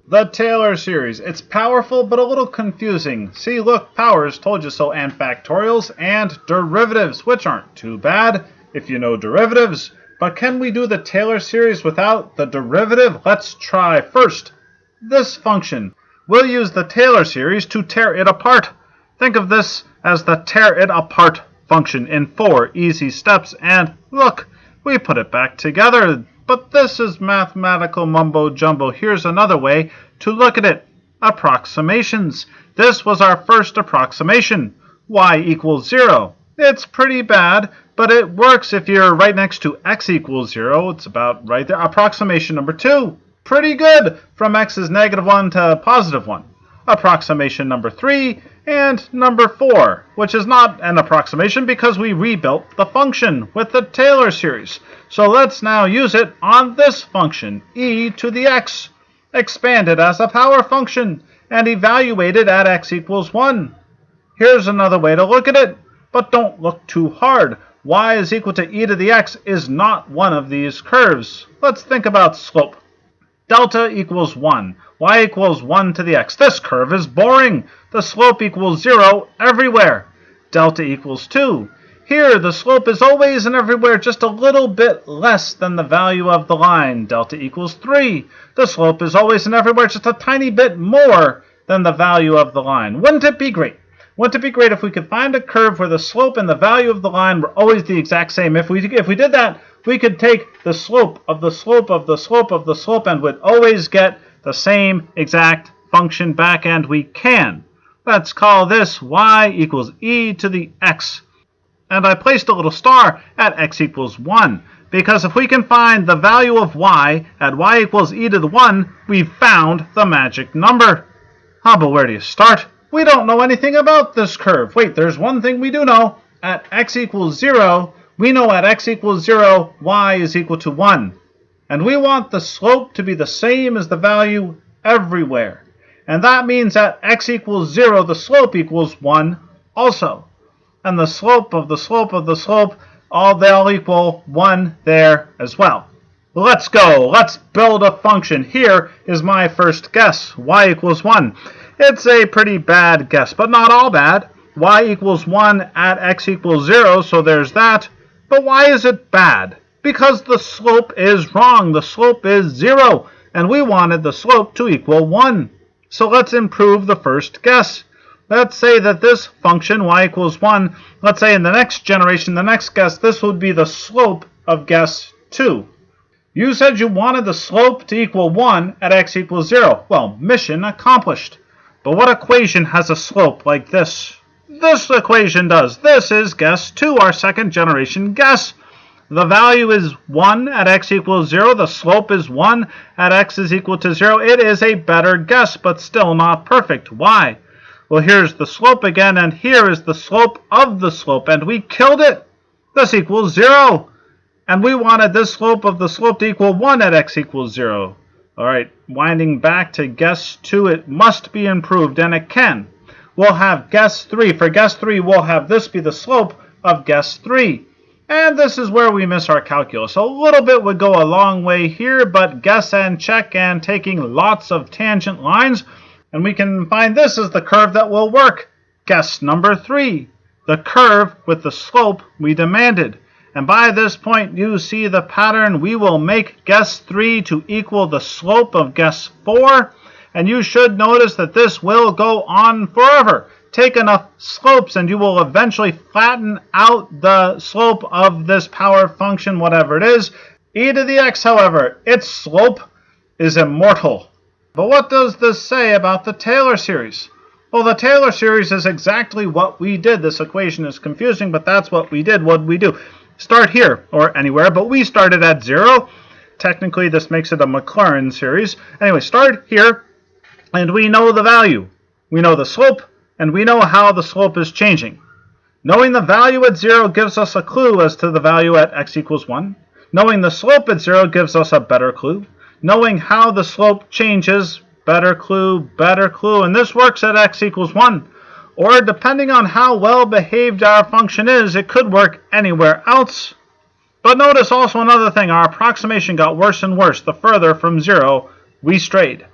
The Taylor series. It's powerful but a little confusing. See, look, powers, told you so, and factorials, and derivatives, which aren't too bad if you know derivatives. But can we do the Taylor series without the derivative? Let's try. First, this function. We'll use the Taylor series to tear it apart. Think of this as the tear it apart function in 4 easy steps, and look, we put it back together. But this is mathematical mumbo-jumbo. Here's another way to look at it. Approximations. This was our first approximation. Y equals 0. It's pretty bad, but it works if you're right next to x equals 0. It's about right there. Approximation number 2. Pretty good, from x is -1 to +1. Approximation number 3 and number 4, which is not an approximation because we rebuilt the function with the Taylor series. So let's now use it on this function, e to the x, expanded as a power function, and evaluated at x equals 1. Here's another way to look at it, but don't look too hard. Y is equal to e to the x is not one of these curves. Let's think about slope. Delta equals 1. Y equals 1 to the x. This curve is boring. The slope equals 0 everywhere. Delta equals 2. Here, the slope is always and everywhere just a little bit less than the value of the line. Delta equals 3. The slope is always and everywhere just a tiny bit more than the value of the line. Wouldn't it be great? Wouldn't it be great if we could find a curve where the slope and the value of the line were always the exact same? If we did that, we could take the slope of the slope of the slope of the slope and would always get the same exact function back, and we can. Let's call this y equals e to the x. And I placed a little star at x equals 1, because if we can find the value of y at y equals e to the 1, we've found the magic number. But where do you start? We don't know anything about this curve. Wait, there's one thing we do know. At x equals 0, we know at x equals 0, y is equal to 1. And we want the slope to be the same as the value everywhere. And that means at x equals 0, the slope equals 1 also. And the slope of the slope of the slope, they'll equal 1 there as well. Let's go. Let's build a function. Here is my first guess. Y equals 1. It's a pretty bad guess, but not all bad. Y equals 1 at x equals 0, so there's that. But why is it bad? Because the slope is wrong. The slope is 0, and we wanted the slope to equal 1. So let's improve the first guess. Let's say that this function, y equals 1, let's say in the next generation, the next guess, this would be the slope of guess 2. You said you wanted the slope to equal 1 at x equals 0. Well, mission accomplished. But what equation has a slope like this? This equation does. This is guess 2, our second generation guess. The value is 1 at x equals 0. The slope is 1 at x is equal to 0. It is a better guess, but still not perfect. Why? Well, here's the slope again, and here is the slope of the slope, and we killed it. This equals 0. And we wanted this slope of the slope to equal 1 at x equals 0. All right, winding back to guess 2, it must be improved, and it can. We'll have guess 3. For guess 3, we'll have this be the slope of guess 3. And this is where we miss our calculus. A little bit would go a long way here, but guess and check and taking lots of tangent lines, and we can find this as the curve that will work. Guess number 3, the curve with the slope we demanded. And by this point, you see the pattern. We will make guess 3 to equal the slope of guess 4. And you should notice that this will go on forever. Take enough slopes and you will eventually flatten out the slope of this power function, whatever it is. E to the x, however, its slope is immortal. But what does this say about the Taylor series? Well, the Taylor series is exactly what we did. This equation is confusing, but that's what we did. What did we do? Start here or anywhere, but we started at 0. Technically, this makes it a Maclaurin series. Anyway, start here, and we know the value. We know the slope, and we know how the slope is changing. Knowing the value at 0 gives us a clue as to the value at x equals 1. Knowing the slope at 0 gives us a better clue. Knowing how the slope changes, better clue, and this works at x equals 1. Or depending on how well behaved our function is, it could work anywhere else. But notice also another thing, our approximation got worse and worse the further from 0 we strayed.